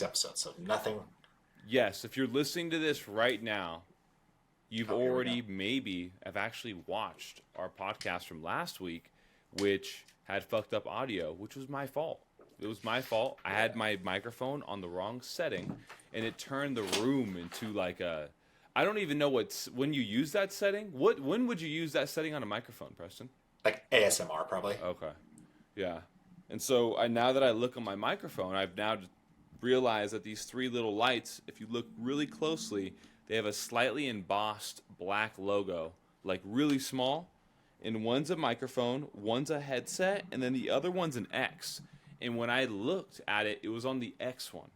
episode, so nothing. Yes, if you're listening to this right now, you've Oh, here we already go. maybe have actually watched our podcast from last week, which had fucked up audio, which was my fault. It was my fault. I had my microphone on the wrong setting, and it turned the room into like a. I don't even know when you use that setting. When would you use that setting on a microphone, Preston? Like ASMR, probably. Okay, yeah. And so now that I look on my microphone, I've now realized that these three little lights, if you look really closely, they have a slightly embossed black logo, like really small. And one's a microphone, one's a headset, and then the other one's an X. And when I looked at it, it was on the X one.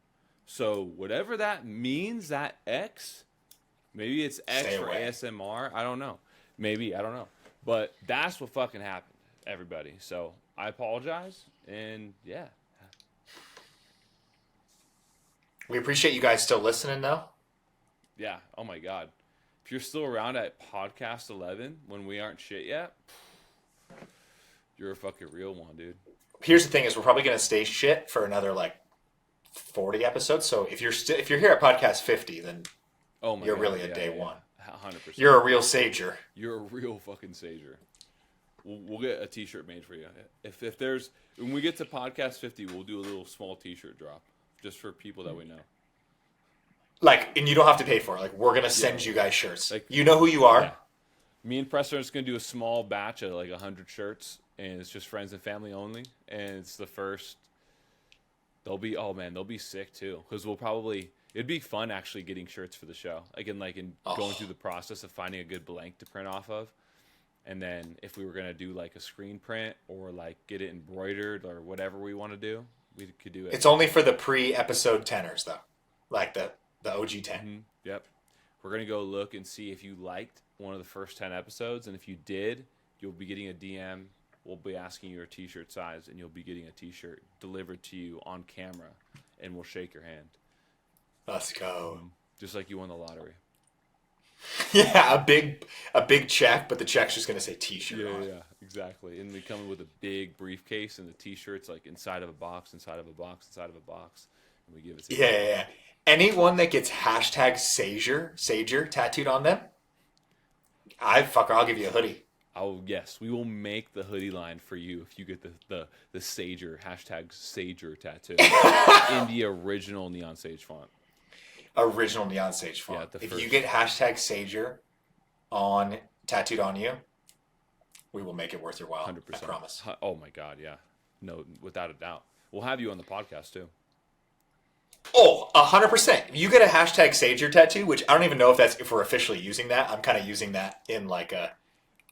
So whatever that means, that X, maybe it's X Stay for away. ASMR. I don't know. Maybe, I don't know. But that's what fucking happened, everybody. So I apologize. And yeah. We appreciate you guys still listening, though. Yeah. Oh my God. If you're still around at podcast 11 when we aren't shit yet, you're a fucking real one, dude. Here's the thing: is we're probably gonna stay shit for another like 40 episodes. So if you're here at podcast 50, then Oh my you're God. really a Yeah, day yeah, one. 100%. You're a real sager. You're a real fucking sager. We'll get a t-shirt made for you. If there's when we get to podcast 50, we'll do a little small t-shirt drop just for people that we know. Like, and you don't have to pay for it. Like, we're gonna send you guys shirts. Like, you know who you are. Yeah. Me and Preston are just gonna do a small batch of like 100 shirts, and it's just friends and family only. And it's the first. They'll be sick too, because it'd be fun actually getting shirts for the show. Again, going through the process of finding a good blank to print off of, and then if we were gonna do like a screen print or like get it embroidered or whatever we want to do, we could do it. It's only for the pre-episode teners, though, like the OG 10. Mm-hmm. Yep. We're going to go look and see if you liked one of the first 10 episodes. And if you did, you'll be getting a DM. We'll be asking you your t-shirt size, and you'll be getting a t-shirt delivered to you on camera, and we'll shake your hand. Let's go. Just like you won the lottery. Yeah, a big check, but the check's just gonna say T-shirt on it. Yeah, exactly. And we come in with a big briefcase, and the t-shirt's like inside of a box, inside of a box, inside of a box, and we give it to you. Yeah. Anyone that gets hashtag Sager tattooed on them, I'll give you a hoodie. Oh yes, we will make the hoodie line for you if you get the Sager #Sager tattoo in the original Neon Sage font. Original Neon Sage font. Yeah, if you get hashtag Sager tattooed on you, we will make it worth your while. 100%. I promise. Oh my God, yeah. No, without a doubt. We'll have you on the podcast too. Oh, 100%. You get a hashtag Sager tattoo, which I don't even know if we're officially using that. I'm kind of using that in like a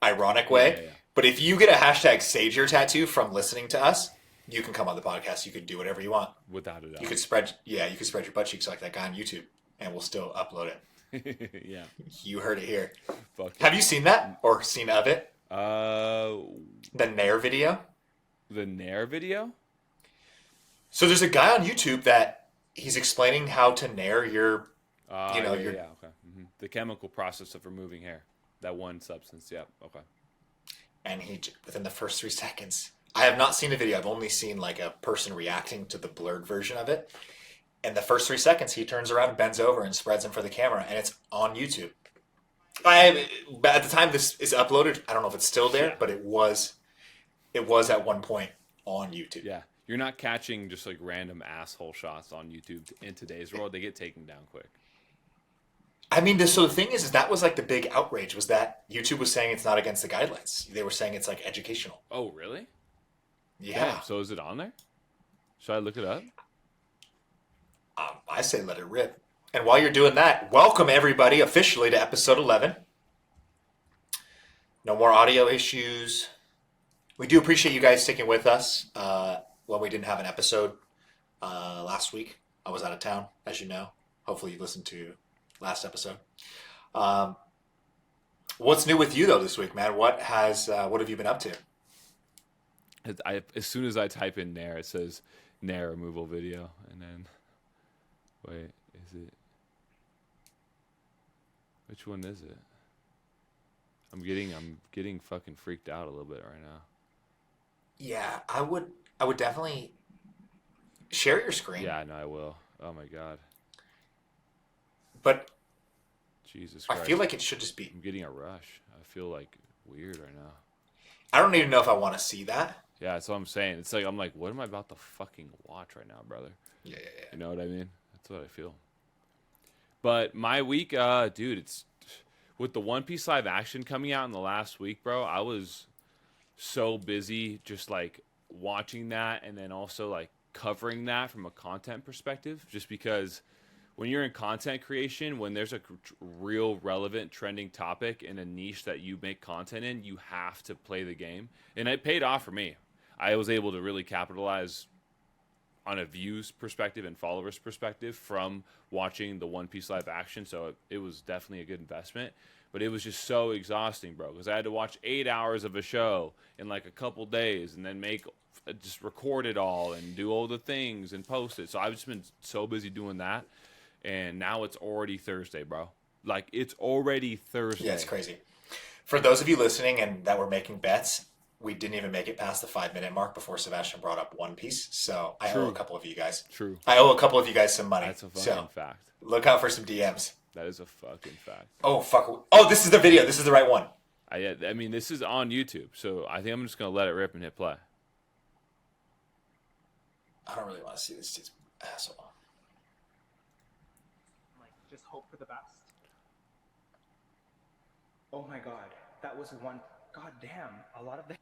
ironic way. Yeah. But if you get a hashtag Sager tattoo from listening to us, you can come on the podcast. You can do whatever you want. Without a doubt. You could spread your butt cheeks like that guy on YouTube, and we'll still upload it. Yeah. You heard it here. Fuck Have you seen that or seen of it? The Nair video. The Nair video. So there's a guy on YouTube that he's explaining how to Nair your, okay. Mm-hmm. The chemical process of removing hair. That one substance. Yeah. Okay. And he, within the first 3 seconds, I have not seen the video. I've only seen like a person reacting to the blurred version of it. And the first 3 seconds, he turns around, bends over, and spreads them for the camera, and it's on YouTube. At the time this is uploaded, I don't know if it's still there, but it was at one point on YouTube. Yeah. You're not catching just like random asshole shots on YouTube in today's world. They get taken down quick. I mean, so the thing is that was like the big outrage was that YouTube was saying it's not against the guidelines. They were saying it's like educational. Oh, really? Yeah. Damn, so is it on there? Should I look it up? I say let it rip. And while you're doing that, welcome everybody officially to episode 11. No more audio issues. We do appreciate you guys sticking with us when we didn't have an episode last week. I was out of town, as you know. Hopefully you listened to last episode. What's new with you though this week, man? What have you been up to? As soon as I type in Nair, it says Nair removal video, and then wait, is it? Which one is it? I'm getting fucking freaked out a little bit right now. Yeah, I would definitely share your screen. Yeah, no, I will. Oh my god. But Jesus I Christ. feel like it should just be. I'm getting a rush. I feel like weird right now. I don't even know if I want to see that. Yeah, that's what I'm saying. It's like I'm like, what am I about to fucking watch right now, brother? Yeah. You know what I mean? That's what I feel. But my week, dude, it's with the One Piece live action coming out in the last week, bro. I was so busy just like watching that and then also like covering that from a content perspective, just because when you're in content creation, when there's a real relevant trending topic in a niche that you make content in, you have to play the game. And it paid off for me. I was able to really capitalize on a views perspective and followers perspective from watching the One Piece live action. So it was definitely a good investment, but it was just so exhausting, bro, because I had to watch 8 hours of a show in like a couple days and then just record it all and do all the things and post it. So I've just been so busy doing that. And now it's already Thursday, bro. Like, it's already Thursday. Yeah, it's crazy. For those of you listening and that were making bets, we didn't even make it past the 5-minute mark before Sebastian brought up One Piece. So I owe a couple of you guys. True. I owe a couple of you guys some money. That's a fucking fact. Look out for some DMs. That is a fucking fact. Oh, fuck. Oh, this is the video. This is the right one. I mean, this is on YouTube, so I think I'm just going to let it rip and hit play. I don't really want to see this dude's asshole. Just hope for the best. Oh my god, that was one. God damn, a lot of the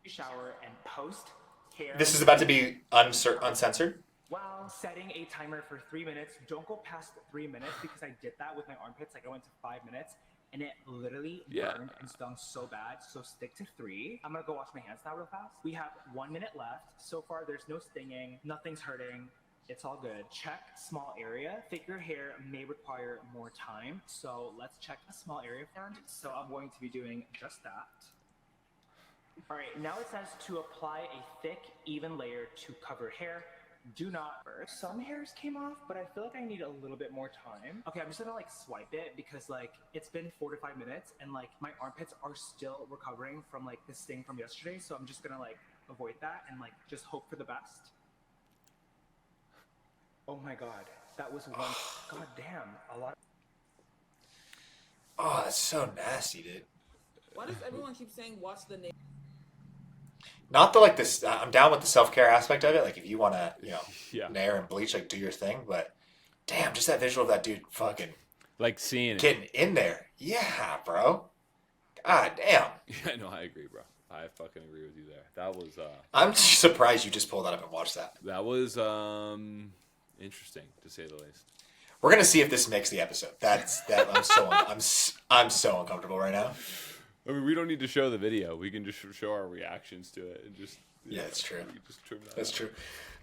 shower and post hair. This is about to be uncensored. While setting a timer for 3 minutes, don't go past 3 minutes because I did that with my armpits. Like I went to 5 minutes and it literally burned and stung so bad. So stick to 3. I'm gonna go wash my hands now real fast. We have 1 minute left. So far, there's no stinging, nothing's hurting. It's all good. Check small area. Thicker hair may require more time. So let's check a small area first. So I'm going to be doing just that. All right, now it says to apply a thick, even layer to cover hair. Do not burst. Some hairs came off, but I feel like I need a little bit more time. Okay, I'm just gonna like swipe it because like it's been 4 to 5 minutes and like my armpits are still recovering from like the sting from yesterday. So I'm just gonna like avoid that and like just hope for the best. Oh my god, that was one. God damn, a lot. Oh, that's so nasty, dude. Why does everyone keep saying watch the name? Not the like this. I'm down with the self-care aspect of it. Like if you want to, nair and bleach, like do your thing. But damn, just that visual of that dude fucking like seeing getting in there. Yeah, bro. God damn. Yeah, no, I agree, bro. I fucking agree with you there. That was. I'm surprised you just pulled that up and watched that. That was interesting to say the least. We're gonna see if this makes the episode. I'm so uncomfortable right now. I mean, we don't need to show the video. We can just show our reactions to it and just. Yeah, that's true. Just trim that that's out. true.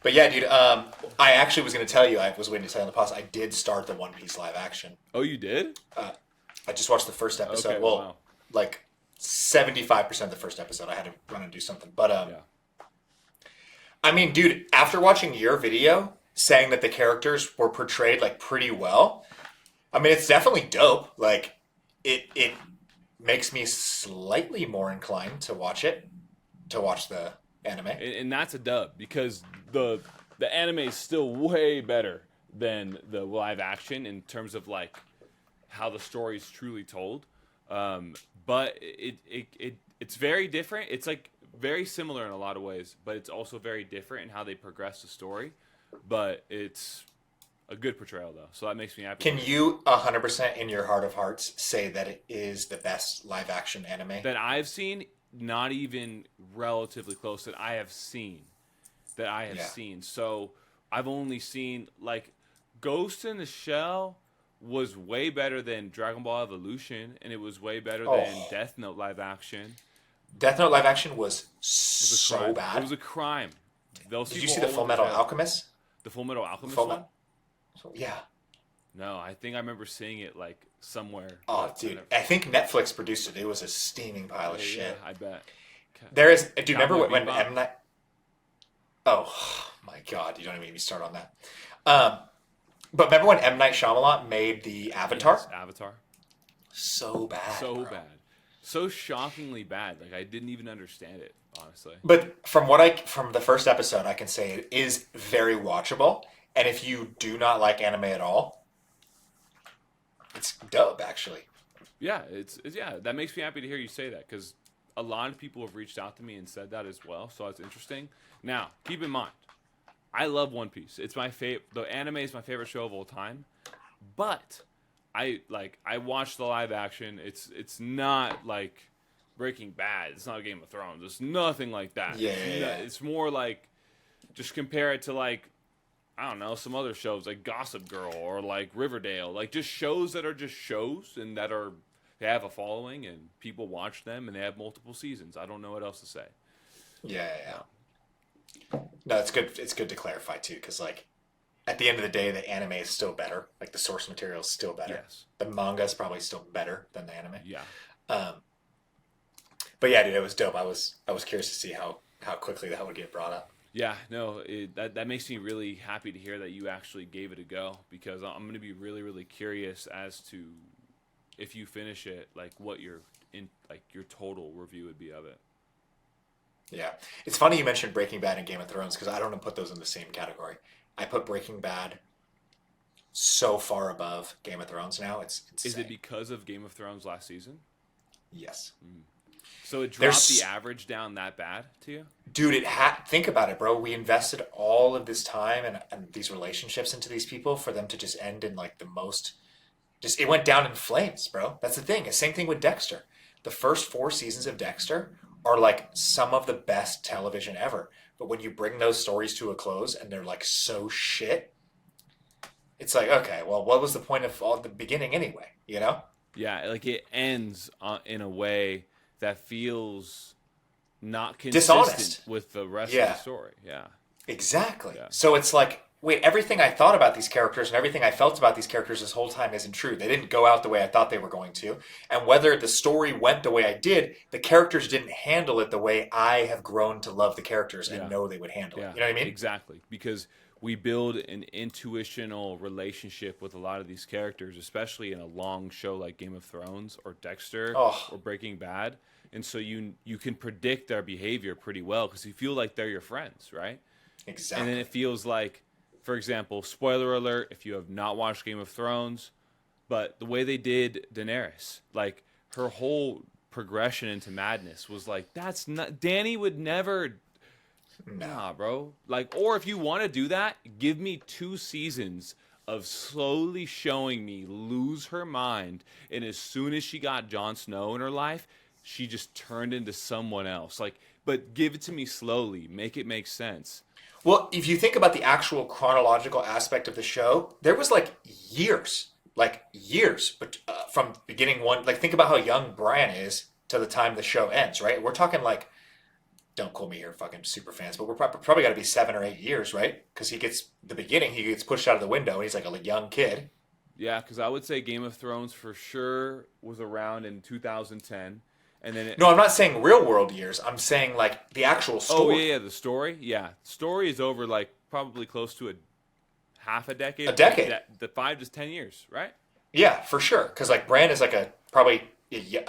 But yeah, dude. I actually was gonna tell you. I was waiting to tell you on the pause. I did start the One Piece live action. Oh, you did? I just watched the first episode. Okay, well, wow. like 75% of the first episode. I had to run and do something. But Yeah. I mean, dude, after watching your video saying that the characters were portrayed like pretty well, I mean, it's definitely dope. Like it makes me slightly more inclined to watch the anime. And that's a dub because the anime is still way better than the live action in terms of like how the story is truly told. But it's very different. It's like very similar in a lot of ways, but it's also very different in how they progress the story. But it's a good portrayal though, so that makes me happy. Can you 100% in your heart of hearts say that it is the best live action anime that I've seen? Not even relatively close that I have seen. Seen. So I've only seen like Ghost in the Shell was way better than Dragon Ball Evolution, and it was way better than Death Note live action. Death Note live action was It so crime. bad. It was a crime. Did you see the Full Metal Alchemist? The Full Metal Alchemist Full one? Yeah. No, I think I remember seeing it like somewhere. Oh, dude, I think Netflix produced it. It was a steaming pile of shit. Yeah, I bet. There is. Do you remember Cowboy when Bebop? M Night? Oh my God! You don't even make me start on that. But remember when M Night Shyamalan made the Avatar? Yes, Avatar. So bad. So bro. bad. so shockingly bad. Like I didn't even understand it, honestly. But from the first episode, I can say it is very watchable. And if you do not like anime at all, it's dope, actually. Yeah, yeah. That makes me happy to hear you say that because a lot of people have reached out to me and said that as well. So that's interesting. Now, keep in mind, I love One Piece. It's my favorite. The anime is my favorite show of all time. But I watched the live action. It's not like Breaking Bad. It's not Game of Thrones. It's nothing like that. Yeah. It's more like just compare it to like I don't know some other shows like Gossip Girl or like Riverdale. Like just shows that are just shows and that are they have a following and people watch them and they have multiple seasons. I don't know what else to say. Yeah. No, it's good. It's good to clarify too, because like at the end of the day, the anime is still better. Like the source material is still better. Yes. The manga is probably still better than the anime. Yeah. But yeah, dude, it was dope. I was curious to see how quickly that would get brought up. Yeah, no, that makes me really happy to hear that you actually gave it a go because I'm going to be really, really curious as to if you finish it, like what your total review would be of it. Yeah, it's funny you mentioned Breaking Bad and Game of Thrones because I don't put those in the same category. I put Breaking Bad so far above Game of Thrones now. It's insane. Is it because of Game of Thrones last season? Yes. So it dropped the average down that bad to you? Dude, think about it, bro. We invested all of this time and these relationships into these people for them to just end in like the most... Just it went down in flames, bro. That's the thing. The same thing with Dexter. The first 4 seasons of Dexter are like some of the best television ever. But when you bring those stories to a close and they're like so shit, it's like, okay, well, what was the point of all the beginning anyway? You know? Yeah, like it ends in a way that feels not consistent dishonest with the rest of the story. Yeah. Exactly. Yeah. So it's like, wait, everything I thought about these characters and everything I felt about these characters this whole time isn't true. They didn't go out the way I thought they were going to. And whether the story went the way I did, the characters didn't handle it the way I have grown to love the characters and know they would handle it. You know what I mean? Exactly. Because we build an intuitional relationship with a lot of these characters, especially in a long show like Game of Thrones or Dexter or Breaking Bad. And so you can predict their behavior pretty well because you feel like they're your friends, right? Exactly. And then it feels like, for example, spoiler alert, if you have not watched Game of Thrones, but the way they did Daenerys, like her whole progression into madness was like, that's not, Dany would never... Nah, bro. Like, or if you want to do that, give me 2 seasons of slowly showing me lose her mind, and as soon as she got Jon Snow in her life, she just turned into someone else. Like, but give it to me slowly. Make it make sense. Well, if you think about the actual chronological aspect of the show, there was like years, but from beginning one, like think about how young Bran is to the time the show ends, right? We're talking like, don't call me here, fucking super fans, but we're probably got to be 7 or 8 years, right? Because he gets pushed out of the window, and he's like a young kid. Yeah, because I would say Game of Thrones for sure was around in 2010. And then No, I'm not saying real world years. I'm saying like the actual story. Oh, yeah, the story? Yeah. Story is over like probably close to half a decade. A decade. The 5 to 10 years, right? Yeah, for sure. Because like Bran is like probably a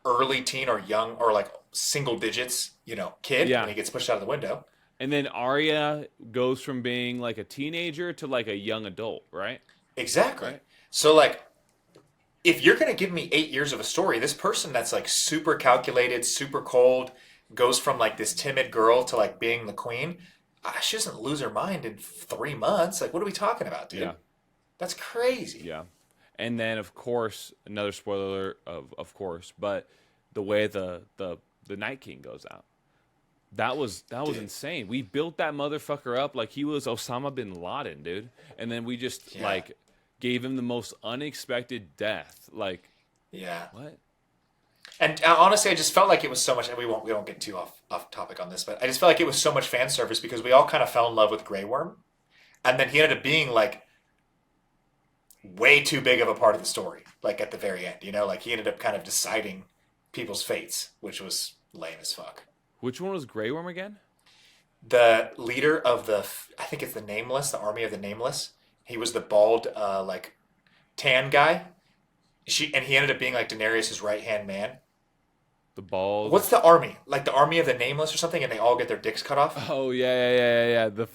early teen or young or like single digits, kid when he gets pushed out of the window. And then Arya goes from being like a teenager to like a young adult, right? Exactly. Right? So like, if you're going to give me 8 years of a story, this person that's like super calculated, super cold, goes from like this timid girl to like being the queen, she doesn't lose her mind in 3 months. Like, what are we talking about, dude? Yeah. That's crazy. Yeah. And then, of course, another spoiler, of course, but the way the Night King goes out. That was insane. We built that motherfucker up like he was Osama bin Laden, dude. And then we just like gave him the most unexpected death. Like, what? And honestly, I just felt like it was so much. And we won't get too off topic on this, but I just felt like it was so much fan service because we all kind of fell in love with Grey Worm, and then he ended up being like way too big of a part of the story. Like at the very end, like he ended up kind of deciding people's fates, which was lame as fuck. Which one was Grey Worm again? The leader of I think it's the Nameless, the Army of the Nameless. He was the bald, like tan guy. He ended up being like Daenerys' right hand man. The bald. What's the army? Like the army of the nameless or something, and they all get their dicks cut off? Oh yeah. The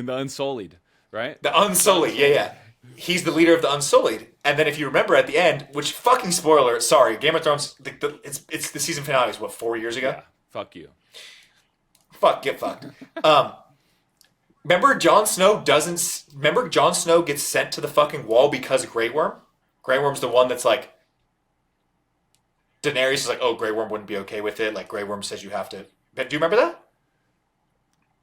Unsullied, right? The Unsullied, yeah. He's the leader of the Unsullied. And then if you remember at the end, which fucking spoiler, sorry, Game of Thrones, it's the season finale is what, 4 years ago? Yeah. Fuck you. Fuck, get fucked. Remember Jon Snow gets sent to the fucking wall because of Grey Worm? Grey Worm's the one that's like, Daenerys is like, oh, Grey Worm wouldn't be okay with it. Like, Grey Worm says you have to. But do you remember that?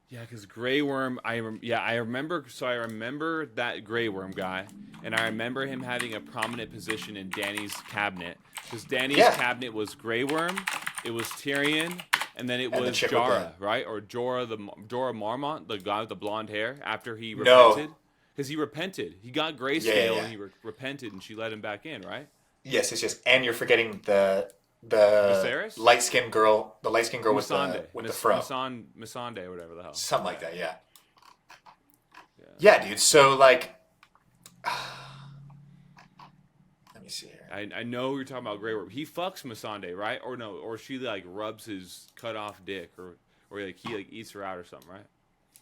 Yeah, because Grey Worm, I remember. So I remember that Grey Worm guy, and I remember him having a prominent position in Dany's cabinet. Because Dany's cabinet was Grey Worm, it was Tyrion, and then it was Jorah, right? Or Jorah Mormont, the guy with the blonde hair. After he repented, because he repented, he got grayscale and he repented, and she let him back in, right? Yes. And you're forgetting the Viserys? light skinned girl with the fro. Missandei or whatever the hell. Something like that, yeah. Yeah, dude. So like, let me see here. I know you're talking about Grey Worm. He fucks Missandei, right? Or no? Or she like rubs his cut off dick, or like he like eats her out or something, right?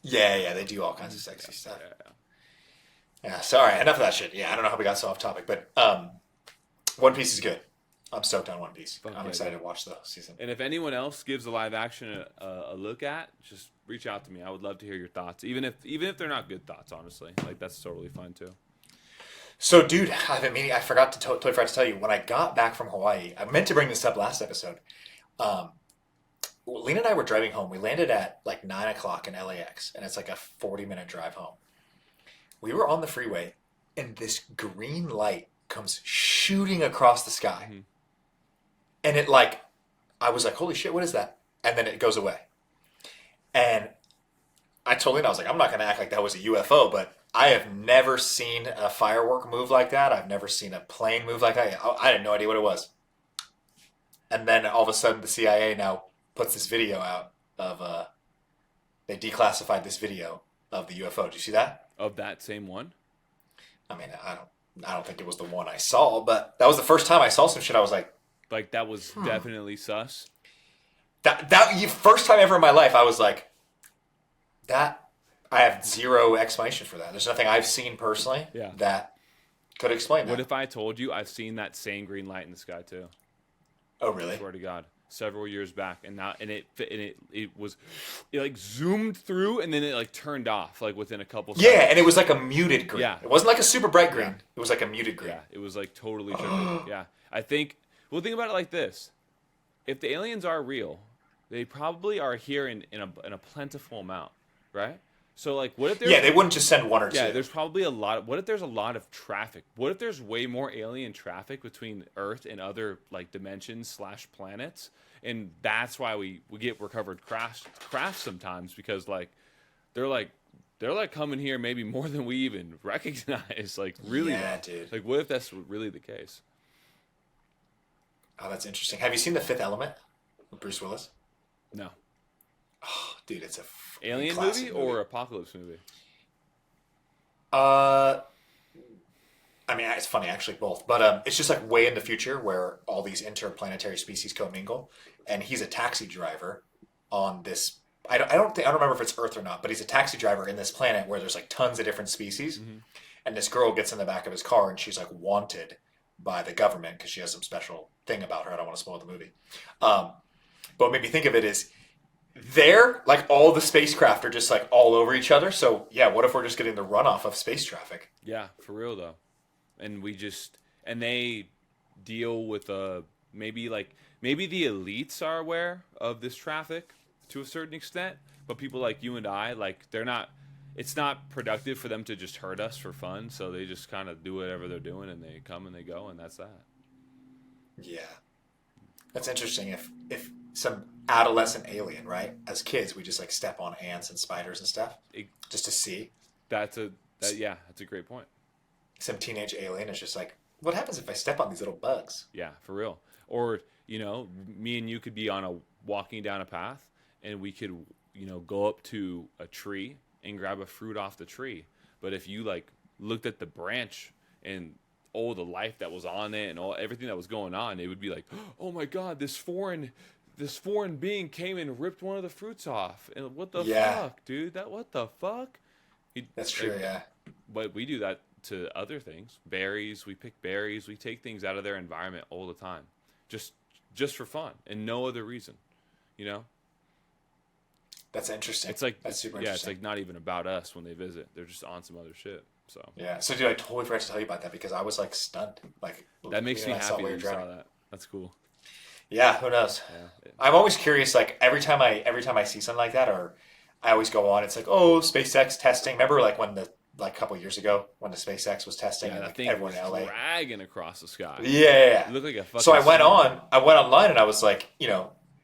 Yeah. They do all kinds of sexy stuff. Yeah. Sorry, enough of that shit. Yeah, I don't know how we got so off topic, but One Piece is good. I'm stoked on One Piece. I'm excited to watch the season. And if anyone else gives the live action a look at, just reach out to me. I would love to hear your thoughts, even if they're not good thoughts. Honestly, like that's totally fine too. So, dude, I forgot to totally forgot to tell you when I got back from Hawaii. I meant to bring this up last episode. Lena and I were driving home. We landed at like 9 o'clock in LAX, and it's like a 40-minute drive home. We were on the freeway, and this green light comes shooting across the sky. Mm-hmm. And it like, I was like, holy shit, what is that? And then it goes away. And I told Lena, I was like, I'm not going to act like that was a UFO, but I have never seen a firework move like that. I've never seen a plane move like that. I had no idea what it was. And then all of a sudden the CIA now puts this video out of, they declassified this video of the UFO. Did you see that? Of that same one? I mean, I don't think it was the one I saw, but that was the first time I saw some shit. I was like that was definitely sus. First time ever in my life, I was like, that. I have zero explanation for that. There's nothing I've seen personally that could explain that. What if I told you I've seen that same green light in the sky too? Oh, really? I swear to God, several years back, and it like zoomed through, and then it like turned off like within a couple. Yeah, seconds. And it was like a muted green. Yeah, it wasn't like a super bright green. Yeah. It was like a muted green. Yeah, it was like totally trippy. Yeah, I think. Well, think about it like this: if the aliens are real, they probably are here in a plentiful amount, right? So, like, what if there's... Yeah, they wouldn't just send one or two. Yeah, there's probably a lot... What if there's a lot of traffic? What if there's way more alien traffic between Earth and other, like, dimensions / planets? And that's why we get recovered crafts sometimes, because, like, they're coming here maybe more than we even recognize. Like, really? Yeah, dude. Like, what if that's really the case? Oh, that's interesting. Have you seen The Fifth Element with Bruce Willis? No. Oh, dude, it's a alien movie or apocalypse movie? I mean, it's funny actually, both. But it's just like way in the future where all these interplanetary species commingle, and he's a taxi driver on this. I don't remember if it's Earth or not, but he's a taxi driver in this planet where there's like tons of different species, and this girl gets in the back of his car and she's like wanted by the government because she has some special thing about her. I don't want to spoil the movie. But what made me think of it is, like all the spacecraft are just like all over each other. So yeah, what if we're just getting the runoff of space traffic? Yeah, for real though. And they deal with maybe the elites are aware of this traffic to a certain extent, but people like you and I, like it's not productive for them to just hurt us for fun. So they just kind of do whatever they're doing, and they come and they go, and that's that. Yeah. That's interesting. If some adolescent alien, right? As kids, we just like step on ants and spiders and stuff just to see. That's a great point. Some teenage alien is just like, what happens if I step on these little bugs? Yeah, for real. Or, me and you could be walking down a path, and we could, go up to a tree and grab a fruit off the tree. But if you like looked at the branch and the life that was on it and everything that was going on, it would be like, oh my God, this foreign being came and ripped one of the fruits off. And what the fuck, dude? What the fuck? That's true, yeah. But we do that to other things. Berries, we pick berries, we take things out of their environment all the time. Just for fun and no other reason, you know? That's interesting. It's like, that's super interesting. interesting. It's like not even about us when they visit. They're just on some other shit. So yeah. So dude, I totally forgot to tell you about that because I was like stunned. Like that makes me happy that you saw that. That's cool. Yeah, who knows? Yeah. I'm always curious. Like every time I see something like that, or I always go on. It's like, oh, SpaceX testing. Remember, like when a couple years ago when the SpaceX was testing, and like everyone in LA dragging across the sky. Yeah. It looked like a fucking. So I went online, and I was like,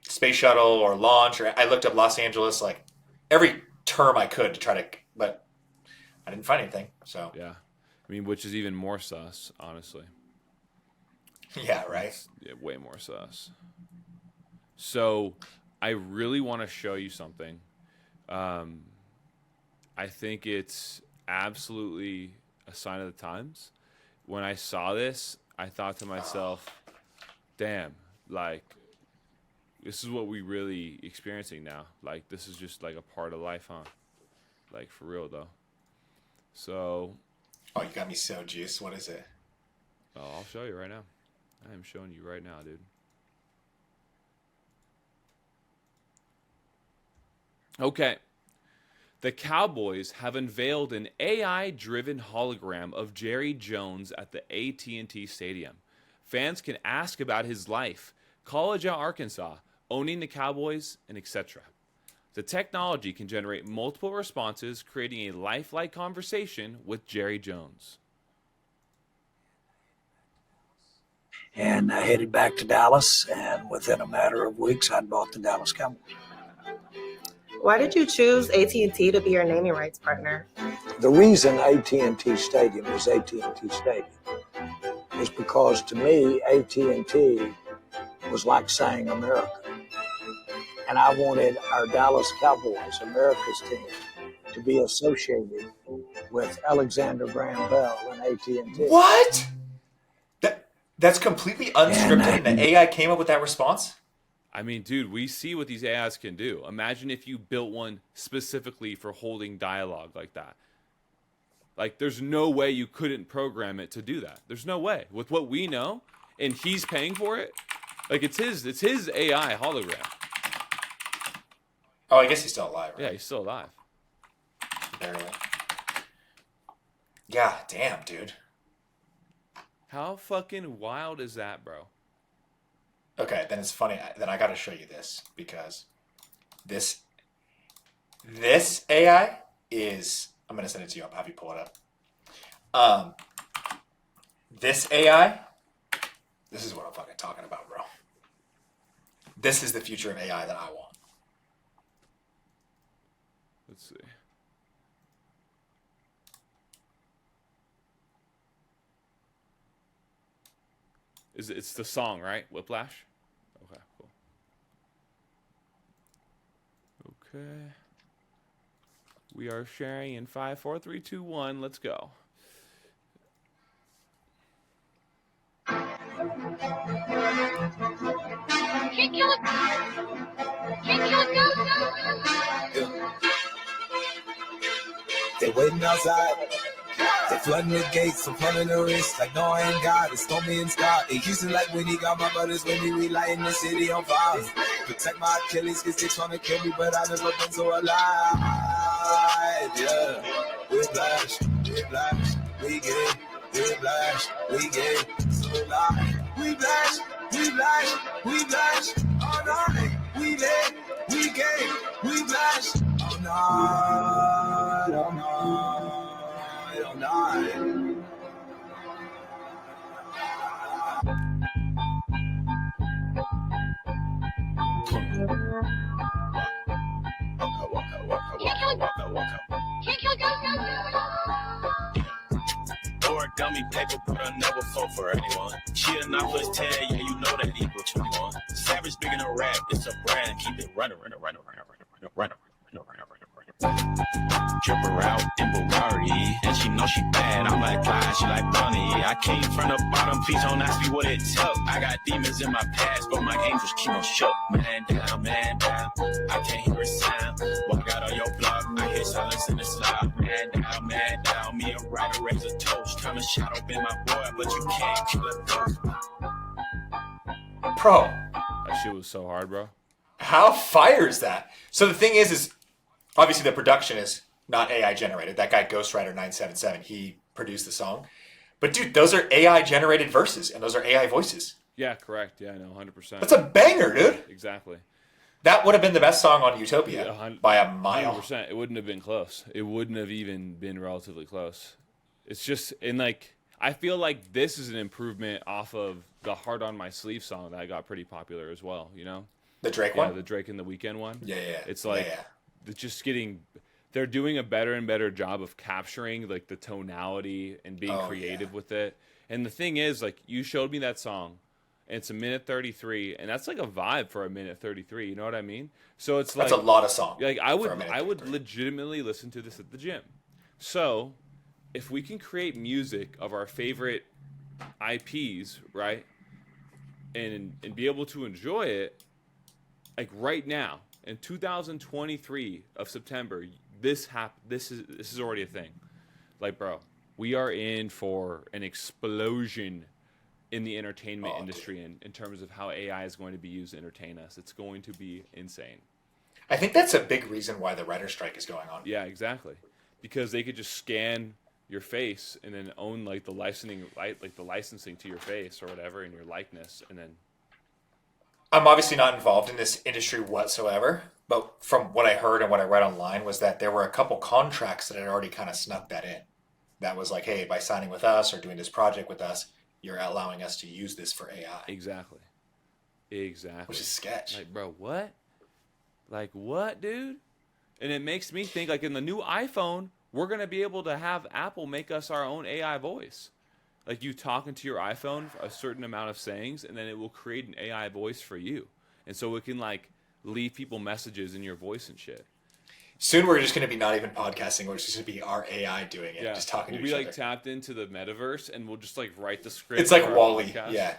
space shuttle or launch, or I looked up Los Angeles, like every term I could to try to, but I didn't find anything. So yeah, I mean, which is even more sus, honestly. Yeah, right. Yeah, way more sus. So, I really want to show you something. I think it's absolutely a sign of the times. When I saw this, I thought to myself, damn, like, this is what we really experiencing now. Like, this is just like a part of life, huh? Like, for real, though. So. Oh, you got me so juiced. What is it? Oh, I'll show you right now. I am showing you right now, dude. Okay. The Cowboys have unveiled an AI-driven hologram of Jerry Jones at the AT&T Stadium. Fans can ask about his life, college at Arkansas, owning the Cowboys, and etc. The technology can generate multiple responses, creating a lifelike conversation with Jerry Jones. And I headed back to Dallas, and within a matter of weeks, I'd bought the Dallas Cowboys. Why did you choose AT&T to be your naming rights partner? The reason AT&T Stadium is AT&T Stadium is because, to me, AT&T was like saying America. And I wanted our Dallas Cowboys, America's team, to be associated with Alexander Graham Bell and AT&T. What? That's completely unscripted, and the AI came up with that response? I mean, dude, we see what these AIs can do. Imagine if you built one specifically for holding dialogue like that. Like, there's no way you couldn't program it to do that. There's no way. With what we know, and he's paying for it, like, it's his AI hologram. Oh, I guess he's still alive, right? Yeah, he's still alive. Barely. Yeah, damn, dude. How fucking wild is that, bro? Okay, then it's funny. Then I got to show you this because this AI is. I'm gonna send it to you. I'll have you pull it up. This AI. This is what I'm fucking talking about, bro. This is the future of AI that I want. Let's see. It's the song, right? Whiplash? Okay, cool. Okay. We are sharing in 5, 4, 3, 2, 1. Let's go. They waiting outside. They flooding the gates, I'm flooding the wrist. Like, no, I ain't God. It's stormy and Scott. It used to like when he got my brothers when we relighting the city on fire. Protect my Achilles, cause they trying to kill me, but I never been so alive. Yeah. Whiplash, whiplash, we get whiplash, we get so alive. Whiplash, whiplash, whiplash, all night. We lit, we get whiplash, all night, all night, all night. Origami paper, but I never fall for anyone. She a novelist 10, yeah, you know that equal 21. Savage bigger than rap, it's a brand. Keep it running. Jump around in Bulgari. Ari. And she know she bad, I'm like God, she like Bunny. I came from the bottom, please don't ask me what it took. I got demons in my past, but my angels keep on shook. Man down, I can't hear a sound. Walk out on your block, I hear silence in the slide. Man down, me and Ryder raise a toast. Trying to shout up in my boy, but you can't kill a ghost. Bro, That shit was so hard, bro. how fire is that? So the thing is obviously the production is not AI generated. That guy Ghostwriter 977, he produced the song. But dude, those are AI generated verses and those are AI voices. Yeah, correct. Yeah, no, 100%. That's a banger, dude. Exactly. That would have been the best song on Utopia by a mile. 100%. It wouldn't have been close. It wouldn't have even been relatively close. It's just, and like, I feel like this is an improvement off of the Heart on My Sleeve song that got pretty popular as well, you know? The Drake Yeah, one? the Drake and the Weeknd one. Yeah. It's like, it's just getting, they're doing a better and better job of capturing like the tonality and being creative with it. And the thing is, like, you showed me that song, and it's a minute 33, and that's like a vibe for a minute 33. You know what I mean? So it's like, that's a lot of song. Like I would legitimately listen to this at the gym. So if we can create music of our favorite IPs, right, and be able to enjoy it, like right now in 2023 of September, this is already a thing. Like, bro, we are in for an explosion in the entertainment industry in terms of how AI is going to be used to entertain us. It's going to be insane. I think that's a big reason why the writer's strike is going on. Yeah, exactly. Because they could just scan your face and then own like the licensing to your face or whatever and your likeness, and then. I'm obviously not involved in this industry whatsoever, but from what I heard and what I read online was that there were a couple contracts that had already kind of snuck that in. That was like, hey, by signing with us or doing this project with us, you're allowing us to use this for AI. Exactly. Which is sketch. Like, bro, what? Like, what, dude? And it makes me think, like, in the new iPhone, we're going to be able to have Apple make us our own AI voice. Like, you talk into your iPhone a certain amount of sayings, and then it will create an AI voice for you. And so it can, like, leave people messages in your voice and shit. Soon we're just going to be not even podcasting. We're just going to be our AI doing it, just talking to each other. We'll be, like, tapped into the metaverse, and we'll just, like, write the script. It's like for our Wall-E, podcast. yeah.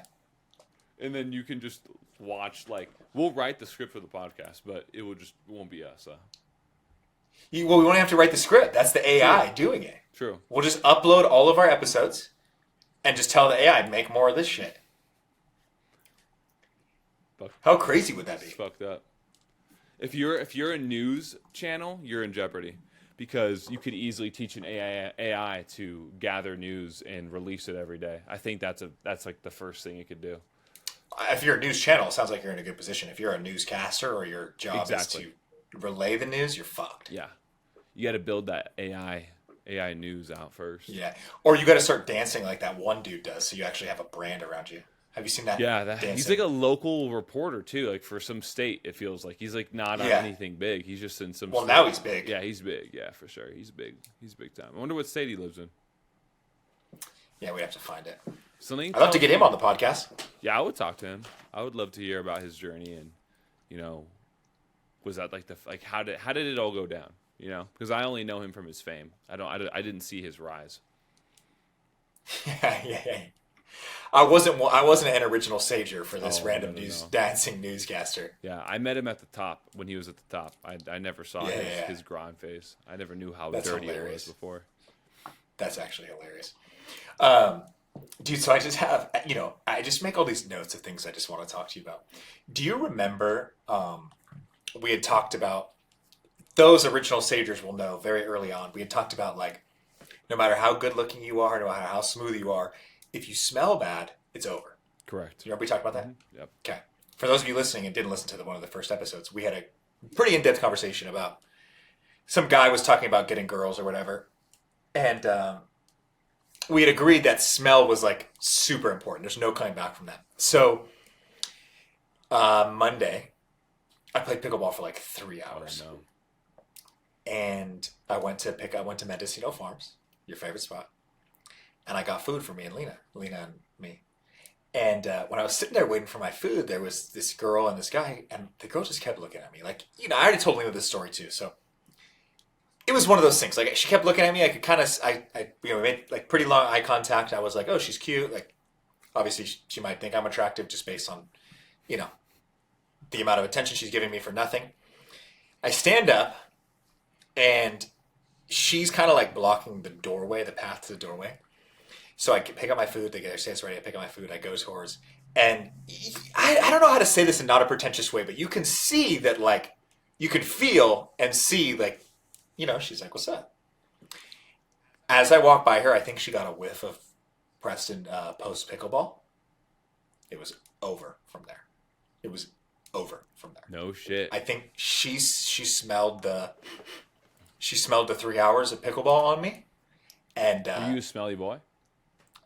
And then you can just watch, like, we'll write the script for the podcast, but it won't be us. We won't have to write the script. That's the AI doing it. True. We'll just upload all of our episodes and just tell the AI, make more of this shit. How crazy would that be? It's fucked up. If you're a news channel, you're in jeopardy because you could easily teach an AI to gather news and release it every day. I think that's like the first thing it could do. If you're a news channel, it sounds like you're in a good position. If you're a newscaster or your job is to relay the news, you're fucked. Yeah. You got to build that AI news out first. Yeah. Or you got to start dancing like that one dude does so you actually have a brand around you. Have you seen that? Yeah, he's like a local reporter too, like for some state. It feels like he's like not on anything big. He's just in some. Well, state. now he's big. Yeah, he's big. Yeah, for sure. He's big. He's big time. I wonder what state he lives in. Yeah, we have to find it. Celine, I'd love to get him on the podcast. Yeah, I would talk to him. I would love to hear about his journey and, was that like how did it all go down? Because I only know him from his fame. I didn't see his rise. Yeah. I wasn't an original sager for this random dancing newscaster. Yeah, I met him at the top when he was at the top. I never saw his grind face. I never knew how dirty it was before. That's actually hilarious. Dude, so I just have, I just make all these notes of things I just want to talk to you about. Do you remember we had talked about, those original sagers will know very early on, we had talked about like, no matter how good looking you are, no matter how smooth you are, if you smell bad, it's over. Correct. You remember we talked about that? Mm-hmm. Yep. Okay. For those of you listening and didn't listen to one of the first episodes, we had a pretty in-depth conversation about some guy was talking about getting girls or whatever. And we had agreed that smell was like super important. There's no coming back from that. So Monday, I played pickleball for like 3 hours. Oh, no. And I went to Mendocino Farms, your favorite spot. And I got food for me and Lena and me. And when I was sitting there waiting for my food, there was this girl and this guy, and the girl just kept looking at me. Like, I already told Lena this story too, so it it was one of those things. Like she kept looking at me. I could kind of, we made like pretty long eye contact. I was like, oh, she's cute. Like, obviously she might think I'm attractive just based on, the amount of attention she's giving me for nothing. I stand up, and she's kind of like blocking the doorway, the path to the doorway. So I pick up my food. They get their stance ready. I pick up my food. I go towards, and I don't know how to say this in not a pretentious way, but you can see that, like, you could feel and see, like, she's like, what's up? As I walk by her, I think she got a whiff of Preston post pickleball. It was over from there. It was over from there. No shit. I think she smelled the 3 hours of pickleball on me. And Are you a smelly boy?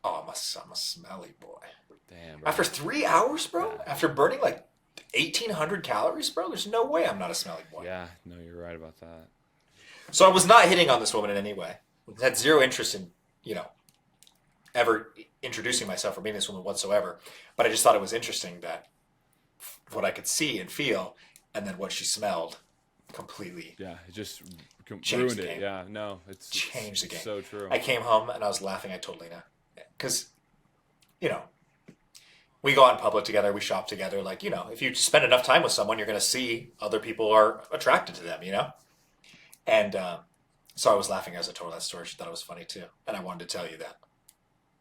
Oh, I'm a smelly boy. Damn, bro. After 3 hours, bro? Yeah. After burning like 1,800 calories, bro? There's no way I'm not a smelly boy. Yeah, no, you're right about that. So I was not hitting on this woman in any way. I had zero interest in, ever introducing myself or meeting this woman whatsoever. But I just thought it was interesting that what I could see and feel, and then what she smelled, completely. Yeah, it just Changed ruined the it. game. Yeah, no, it's Changed the game. So true. I came home and I was laughing. I told Lena, because, we go out in public together, we shop together. Like, if you spend enough time with someone, you're going to see other people are attracted to them, And so I was laughing as I told that story. She thought it was funny too, and I wanted to tell you that.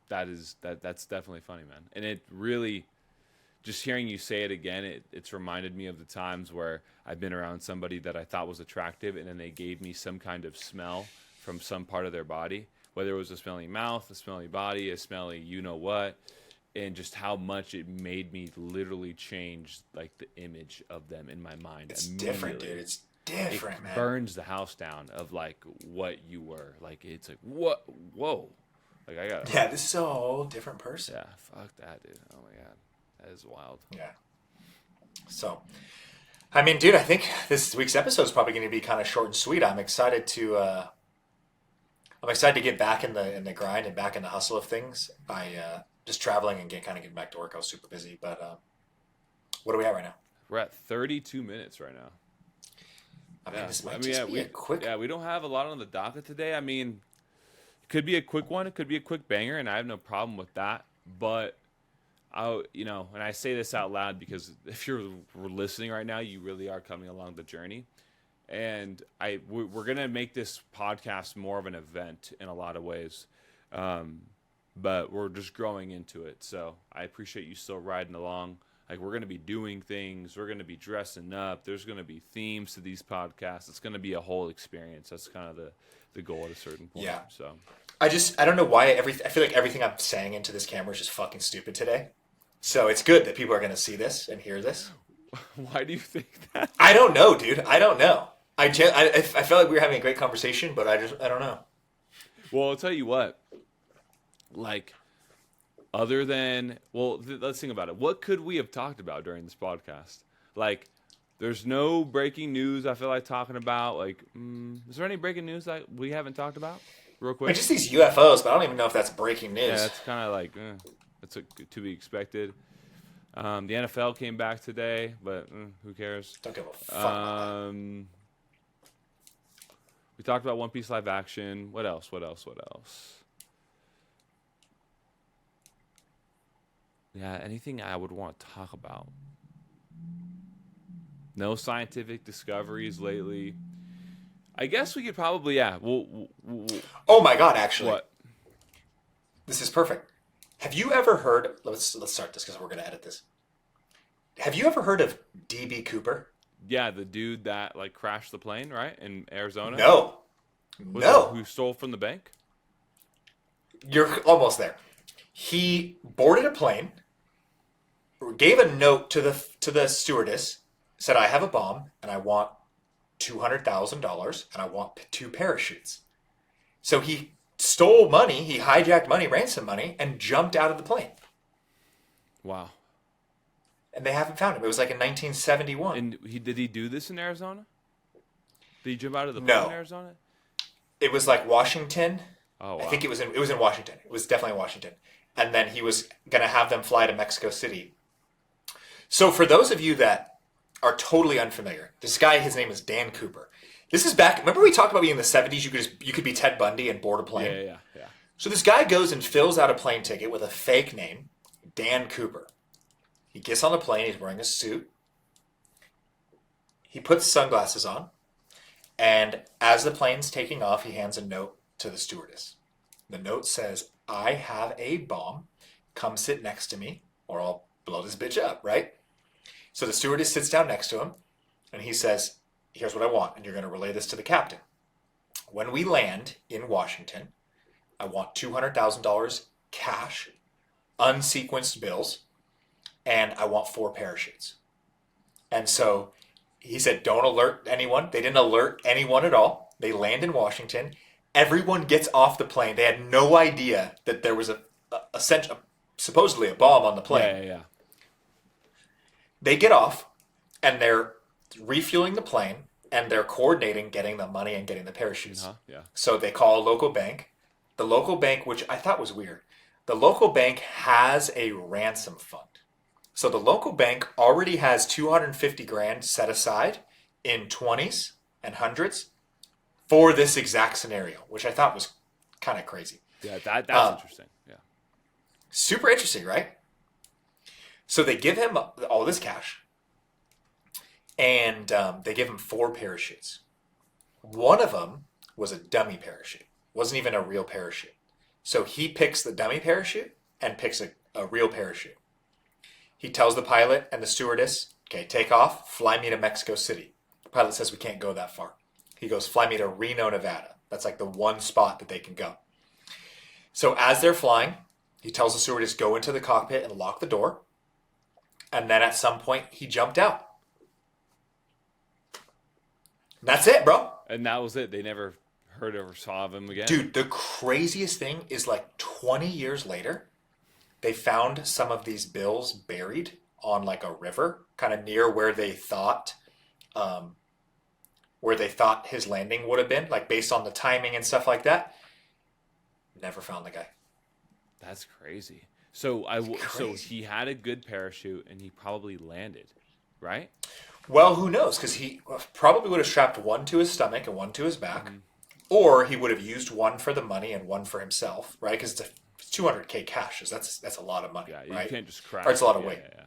That's definitely funny, man. And it really, just hearing you say it again, it's reminded me of the times where I've been around somebody that I thought was attractive, and then they gave me some kind of smell from some part of their body, whether it was a smelly mouth, a smelly body, a smelly what, and just how much it made me literally change like the image of them in my mind. It's different, dude. It's different, man. It burns the house down of like what you were. Like, it's like, what? Whoa. Like, I got. Yeah, this is a whole different person. Yeah, fuck that, dude. Oh my god, that is wild. Yeah. So, I mean, dude, I think this week's episode is probably going to be kind of short and sweet. I'm excited to get back in the grind and back in the hustle of things. Just traveling and getting back to work. I was super busy, but what are we at right now? We're at 32 minutes right now. I mean, this might just be a quick. Yeah, we don't have a lot on the docket today. I mean, it could be a quick one. It could be a quick banger, and I have no problem with that. But and I say this out loud because if you're listening right now, you really are coming along the journey. And we're gonna make this podcast more of an event in a lot of ways, but we're just growing into it. So I appreciate you still riding along. Like, we're gonna be doing things. We're gonna be dressing up. There's gonna be themes to these podcasts. It's gonna be a whole experience. That's kind of the goal at a certain point. Yeah. So I don't know why I feel like everything I'm saying into this camera is just fucking stupid today. So it's good that people are gonna see this and hear this. Why do you think that? I don't know, dude. I don't know. I felt like we were having a great conversation, but I don't know. Well, I'll tell you what. Like, other than, let's think about it. What could we have talked about during this podcast? Like, there's no breaking news I feel like talking about. Like, is there any breaking news that we haven't talked about? Real quick. Just these UFOs, but I don't even know if that's breaking news. Yeah, it's kind of like, that's to be expected. The NFL came back today, but who cares? Don't give a fuck. We talked about One Piece live action. What else? Yeah, anything I would want to talk about. No scientific discoveries lately. I guess we could probably, we'll Oh my god, actually. What? This is perfect. Have you ever heard, let's start this because we're going to edit this. Have you ever heard of D.B. Cooper? Yeah, the dude that like crashed the plane, right, in Arizona? No. Who stole from the bank? You're almost there. He boarded a plane, gave a note to the stewardess, said, I have a bomb, and I want $200,000, and I want 2 parachutes. So he stole money, he hijacked money, ransom money, and jumped out of the plane. Wow. And they haven't found him. It was like in 1971. And did he do this in Arizona? Did he jump out of the plane in Arizona? It was like Washington. Oh, wow. I think it was in Washington. It was definitely Washington. And then he was going to have them fly to Mexico City. So for those of you that are totally unfamiliar, this guy, his name is Dan Cooper. This is back. Remember we talked about being in the 70s. You could be Ted Bundy and board a plane. Yeah. So this guy goes and fills out a plane ticket with a fake name, Dan Cooper. He gets on the plane. He's wearing a suit. He puts sunglasses on, and as the plane's taking off, he hands a note to the stewardess. The note says, "I have a bomb. Come sit next to me, or I'll blow this bitch up." Right? So the stewardess sits down next to him, and he says, "Here's what I want, and you're going to relay this to the captain. When we land in Washington, I want $200,000 cash, unsequenced bills, and I want 4 parachutes." And so he said, don't alert anyone. They didn't alert anyone at all. They land in Washington. Everyone gets off the plane. They had no idea that there was supposedly a bomb on the plane. Yeah. They get off, and they're refueling the plane, and they're coordinating getting the money and getting the parachutes. Yeah. So they call a local bank. The local bank, which I thought was weird, the local bank has a ransom fund. So the local bank already has $250,000 set aside in 20s and 100s for this exact scenario, which I thought was kind of crazy. Yeah, that's interesting. Yeah. Super interesting, right? So they give him all this cash, and they give him 4 parachutes. One of them was a dummy parachute. Wasn't even a real parachute. So he picks the dummy parachute and picks a real parachute. He tells the pilot and the stewardess, okay, take off, fly me to Mexico City. The pilot says we can't go that far. He goes, fly me to Reno, Nevada. That's like the one spot that they can go. So as they're flying, he tells the stewardess, go into the cockpit and lock the door. And then at some point, he jumped out. And that's it, bro. And that was it. They never heard or saw of him again. Dude, the craziest thing is like 20 years later, they found some of these bills buried on like a river, kind of near where they thought his landing would have been, like based on the timing and stuff like that. Never found the guy. That's crazy. So so he had a good parachute and he probably landed, right? Well, who knows? Because he probably would have strapped one to his stomach and one to his back, or he would have used one for the money and one for himself, right? Because it's $200K cash. That's a lot of money, Yeah, right? you can't just crash. Or it's a lot of weight. Yeah.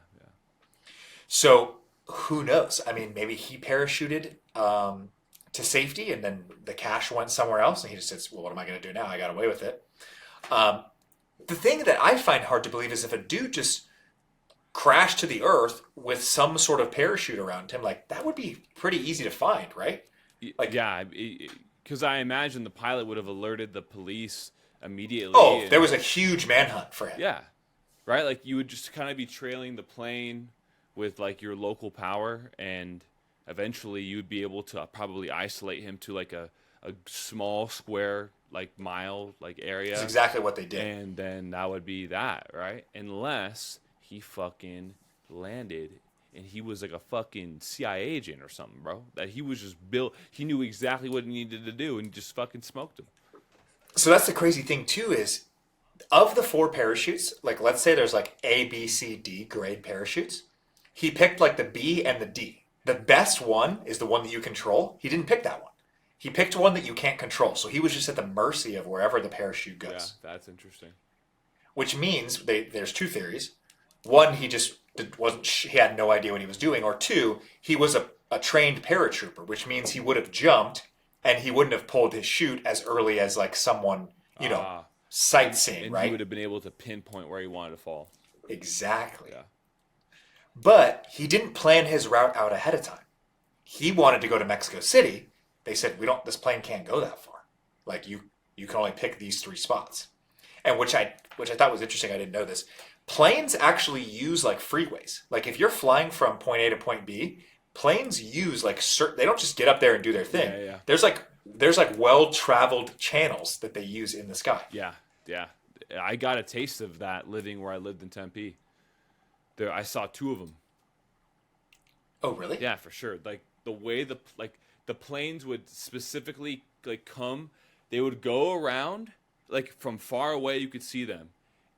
So who knows? I mean, maybe he parachuted to safety, and then the cash went somewhere else, and he just says, "Well, what am I going to do now? I got away with it." The thing that I find hard to believe is if a dude just crashed to the earth with some sort of parachute around him, like that would be pretty easy to find, right? Like, yeah, because I imagine the pilot would have alerted the police immediately. Oh, there was a huge manhunt for him. Yeah, right. Like you would just kind of be trailing the plane with like your local power, and eventually you would be able to probably isolate him to like a small square like mile like area. That's exactly what they did. And then that would be that, right? Unless he fucking landed and he was like a fucking CIA agent or something, bro. That he was just built. He knew exactly what he needed to do and just fucking smoked him. So that's the crazy thing too is of the 4 parachutes, like let's say there's like A, B, C, D grade parachutes. He picked like the B and the D. The best one is the one that you control. He didn't pick that one. He picked one that you can't control. So he was just at the mercy of wherever the parachute goes. Yeah, that's interesting. Which means there's 2 theories. One, he just he had no idea what he was doing. Or 2, he was a trained paratrooper, which means he would have jumped and he wouldn't have pulled his chute as early as like someone, sightseeing, and right? he would have been able to pinpoint where he wanted to fall. Exactly. Yeah. But he didn't plan his route out ahead of time. He wanted to go to Mexico City. They said, this plane can't go that far. Like you can only pick these 3 spots. And which I thought was interesting. I didn't know this. Planes actually use like freeways. Like if you're flying from point A to point B, planes use like they don't just get up there and do their thing. Yeah. There's like well-traveled channels that they use in the sky. Yeah. I got a taste of that living where I lived in Tempe. I saw 2 of them. Oh, really? Yeah, for sure. Like the way the planes would specifically like come, they would go around like from far away you could see them,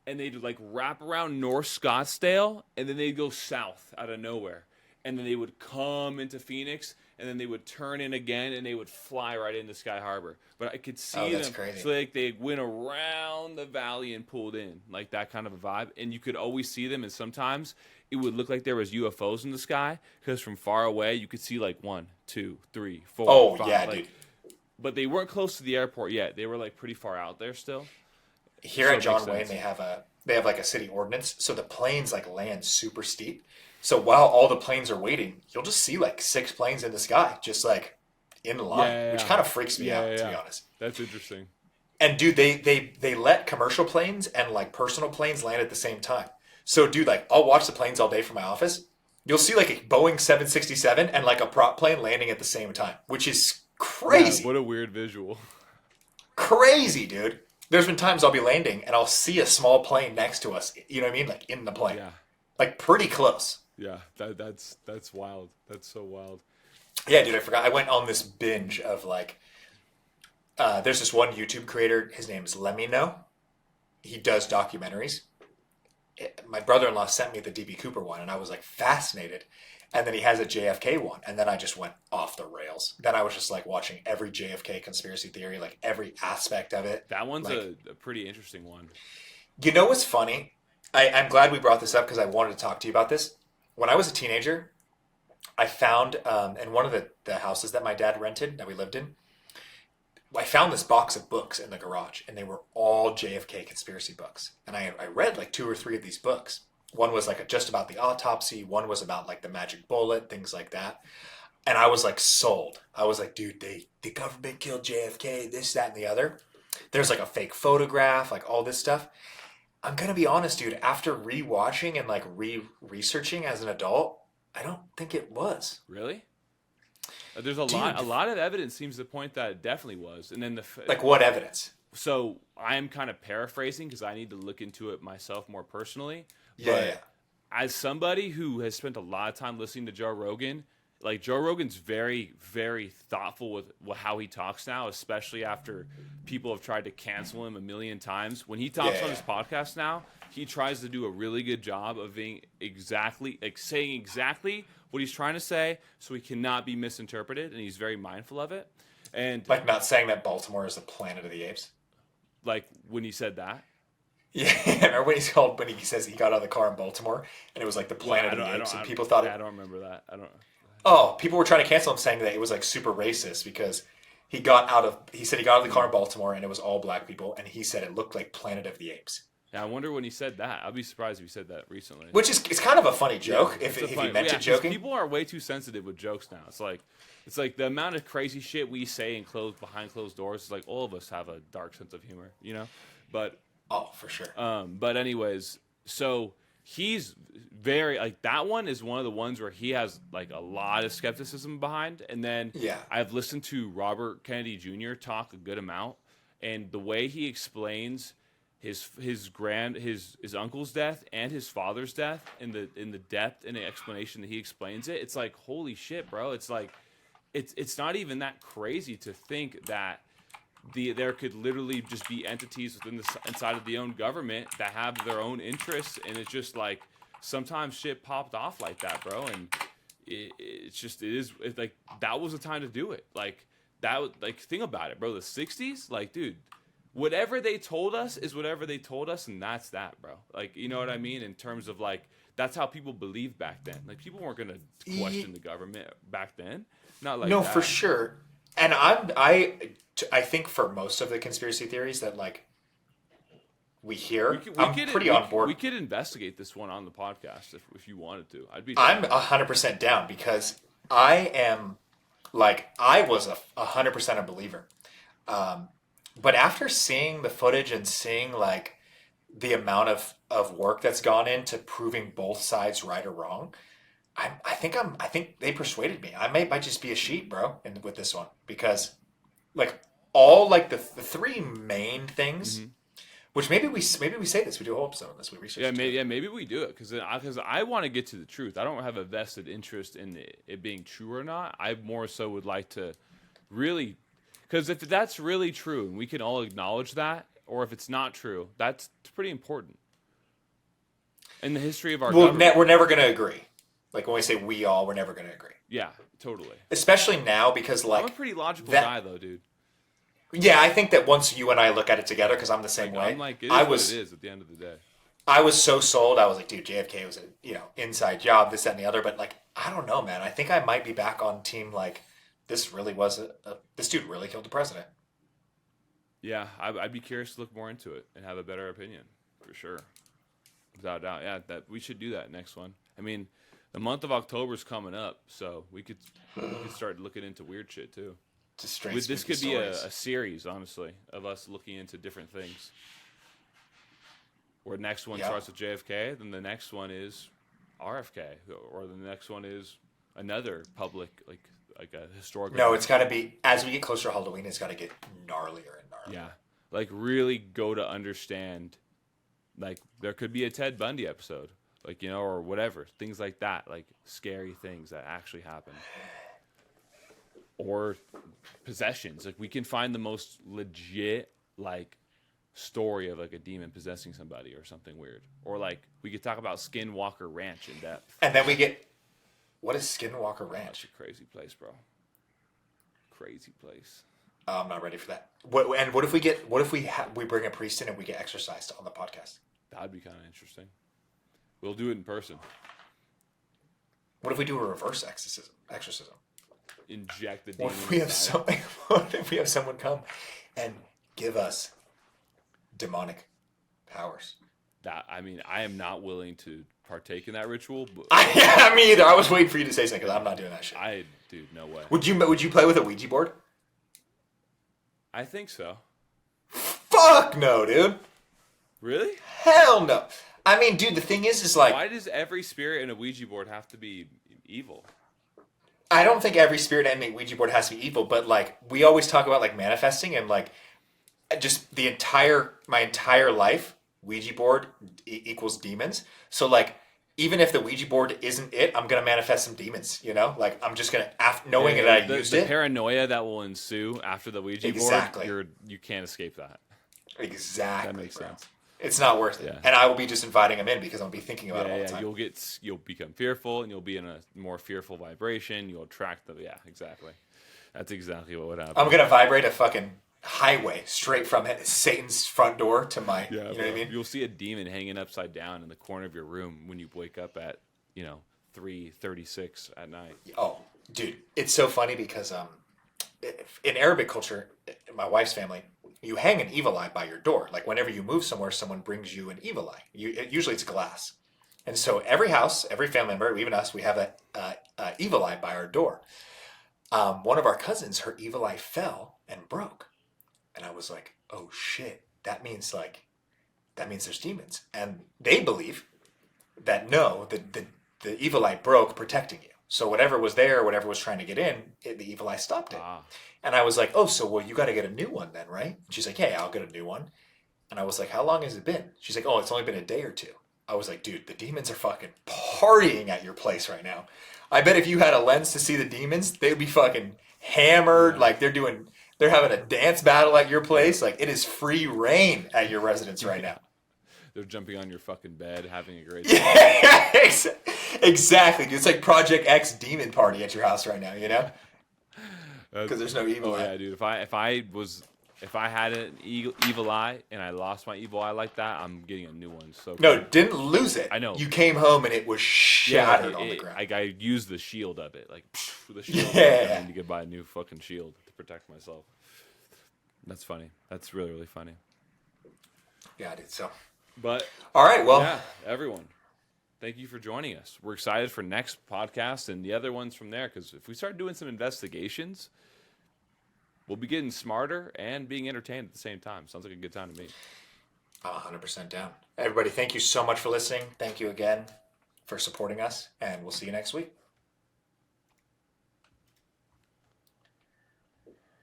and they'd like wrap around North Scottsdale, and then they'd go south out of nowhere, and then they would come into Phoenix, and then they would turn in again, and they would fly right into Sky Harbor. But I could see Oh, that's them, crazy. so like they went around the valley and pulled in, like that kind of a vibe. And you could always see them, and sometimes it would look like there was UFOs in the sky because from far away you could see like 1, 2, 3, 4, Oh, 5. yeah, like, dude. But they weren't close to the airport yet. They were like pretty far out there still. Here So in it John makes Wayne, sense. they have like a city ordinance, so the planes like land super steep. So while all the planes are waiting, you'll just see like 6 planes in the sky, just like in line, which kind of freaks me out, to be honest. That's interesting. And dude, they let commercial planes and like personal planes land at the same time. So dude, like I'll watch the planes all day from my office. You'll see like a Boeing 767 and like a prop plane landing at the same time, which is crazy. Yeah, what a weird visual. Crazy, dude. There's been times I'll be landing and I'll see a small plane next to us. You know what I mean? Like in the plane. Yeah. Like pretty close. Yeah, that's wild. That's so wild. Yeah, dude, I forgot. I went on this binge of like, there's this one YouTube creator. His name is Lemino. He does documentaries. My brother-in-law sent me the DB Cooper one, and I was like fascinated. And then he has a JFK one, and then I just went off the rails. Then I was just like watching every JFK conspiracy theory, like every aspect of it. That one's like, a pretty interesting one. You know what's funny? I'm glad we brought this up because I wanted to talk to you about this. When I was a teenager, I found in one of the houses that my dad rented that we lived in, I found this box of books in the garage, and they were all JFK conspiracy books. And I read like 2 or 3 of these books. One was like just about the autopsy. One was about like the magic bullet, things like that. And I was like sold. I was like, dude, the government killed JFK, this, that, and the other. There's like a fake photograph, like all this stuff. I'm going to be honest, dude, after rewatching and like researching as an adult, I don't think it was. Really? There's a lot of evidence seems to point that it definitely was. And then like what evidence? So I'm kind of paraphrasing because I need to look into it myself more personally. Yeah. As somebody who has spent a lot of time listening to Joe Rogan, like Joe Rogan's very, very thoughtful with how he talks now, especially after people have tried to cancel him a million times. When he talks on his podcast now, he tries to do a really good job of being saying exactly what he's trying to say, so he cannot be misinterpreted, and he's very mindful of it. And like not saying that Baltimore is the planet of the apes. Like when he said that. Yeah, remember when he says he got out of the car in Baltimore and it was like the planet of the apes, and people thought I don't remember that. I don't. Oh, people were trying to cancel him, saying that it was like super racist because he said he got out of the car in Baltimore and it was all black people, and he said it looked like Planet of the Apes. Yeah, I wonder when he said that. I'd be surprised if he said that recently. Which is it's kind of a funny joke if he meant it joking. People are way too sensitive with jokes now. It's like the amount of crazy shit we say behind closed doors. It's like all of us have a dark sense of humor, you know. But for sure. But anyways, so he's very like that one is one of the ones where he has like a lot of skepticism behind. And then I've listened to Robert Kennedy Jr. talk a good amount, and the way he explains his uncle's death and his father's death in the depth and the explanation that he explains it, it's like holy shit, bro. It's like it's not even that crazy to think that there could literally just be entities inside of the own government that have their own interests, and it's just like sometimes shit popped off like that, bro. And it's like that was the time to do it. Like that, like think about it, bro. The '60s, like dude. Whatever they told us is whatever they told us, and that's that, bro. Like, you know what I mean? In terms of, like, that's how people believed back then. Like, people weren't going to question the government back then. Not like no, that. for sure. And I think for most of the conspiracy theories that, like, we hear, I'm pretty on board. We could investigate this one on the podcast if you wanted to. I'm 100% down because I was 100% a believer. But after seeing the footage and seeing like the amount of work that's gone into proving both sides right or wrong, I think they persuaded me. I might just be a sheep, bro, with this one because like all like the 3 main things, which maybe we say this. We do a whole episode on this. We research. Maybe we do it because I want to get to the truth. I don't have a vested interest in it being true or not. I more so would like to really. Because if that's really true, and we can all acknowledge that, or if it's not true, that's pretty important in the history of our government. We're never going to agree. Like when we say we're never going to agree. Yeah, totally. Especially now because I'm like a pretty logical that- guy though, dude. yeah, I think that once you and I look at it together, because I'm the same way. I'm like, it is I what was it is at the end of the day. I was so sold. I was like, dude, JFK was a inside job, this, that, and the other. But like, I don't know, man. I think I might be back on team. Like, this really was this dude really killed the president. Yeah, I'd be curious to look more into it and have a better opinion for sure, without a doubt. Yeah, that we should do that next one. I mean, the month of October is coming up, so we could start looking into weird shit too. Just straight. This could be a series, honestly, of us looking into different things. Where the next one starts with JFK, then the next one is RFK, or the next one is another public, like a historical. No, it's got to be, as we get closer to Halloween, it's got to get gnarlier and gnarlier. Yeah, like really go to understand. Like there could be a Ted Bundy episode, like or whatever, things like that, like scary things that actually happen. Or possessions. Like we can find the most legit like story of like a demon possessing somebody or something weird. Or like we could talk about Skinwalker Ranch in depth. And then we get, what is Skinwalker Ranch? That's a crazy place, bro. Crazy place. I'm not ready for that. What if we bring a priest in and we get exorcised on the podcast? That'd be kind of interesting. We'll do it in person. What if we do a reverse exorcism? Inject the demon. What if we have someone come and give us demonic powers? I mean, I am not willing to partake in that ritual. But Me either. I was waiting for you to say something because I'm not doing that shit. Dude, no way. Would you play with a Ouija board? I think so. Fuck no, dude. Really? Hell no. I mean, dude, the thing is like, why does every spirit in a Ouija board have to be evil? I don't think every spirit in a Ouija board has to be evil, but like we always talk about like manifesting and like just my entire life, Ouija board equals demons. So like even if the Ouija board isn't it, I'm gonna manifest some demons. Like I'm just gonna knowing that I used it. The paranoia that will ensue after the Ouija board, you can't escape that. Exactly. That makes sense. It's not worth it. Yeah. And I will be just inviting them in because I'll be thinking about it all the time. You'll become fearful and you'll be in a more fearful vibration. You'll attract exactly. That's exactly what would happen. I'm going to vibrate a fucking highway straight from Satan's front door to my, you know what I mean? You'll see a demon hanging upside down in the corner of your room when you wake up at, 3:36 at night. Oh, dude, it's so funny because in Arabic culture, in my wife's family, you hang an evil eye by your door. Like whenever you move somewhere, someone brings you an evil eye. Usually it's glass. And so every house, every family member, even us, we have a evil eye by our door. One of our cousins, her evil eye fell and broke. And I was like, oh shit, that means there's demons. And they believe that no, the evil eye broke protecting you. So whatever was there, whatever was trying to get in, the evil eye stopped it. And I was like, oh, so you got to get a new one then, right? She's like, yeah, I'll get a new one. And I was like, how long has it been? She's like, oh, it's only been a day or two. I was like, dude, the demons are fucking partying at your place right now. I bet if you had a lens to see the demons, they'd be fucking hammered. Like they're having a dance battle at your place. Like it is free reign at your residence right now. They're jumping on your fucking bed, having a great time. Yeah, exactly. It's like Project X demon party at your house right now, Because there's no evil eye. Yeah, dude. If I had an evil eye and I lost my evil eye like that, I'm getting a new one. So no, didn't lose it. I know. You came home and it was shattered on the ground. I used the shield of it, like the shield. Yeah. I need to go buy a new fucking shield to protect myself. That's funny. That's really, really funny. Yeah, dude. So. But all right, well, yeah, everyone, thank you for joining us. We're excited for next podcast and the other ones from there because if we start doing some investigations, we'll be getting smarter and being entertained at the same time. Sounds like a good time to me. I'm 100% down. Everybody, thank you so much for listening. Thank you again for supporting us, and we'll see you next week.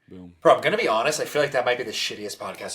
Boom. Bro, I'm going to be honest. I feel like that might be the shittiest podcast I've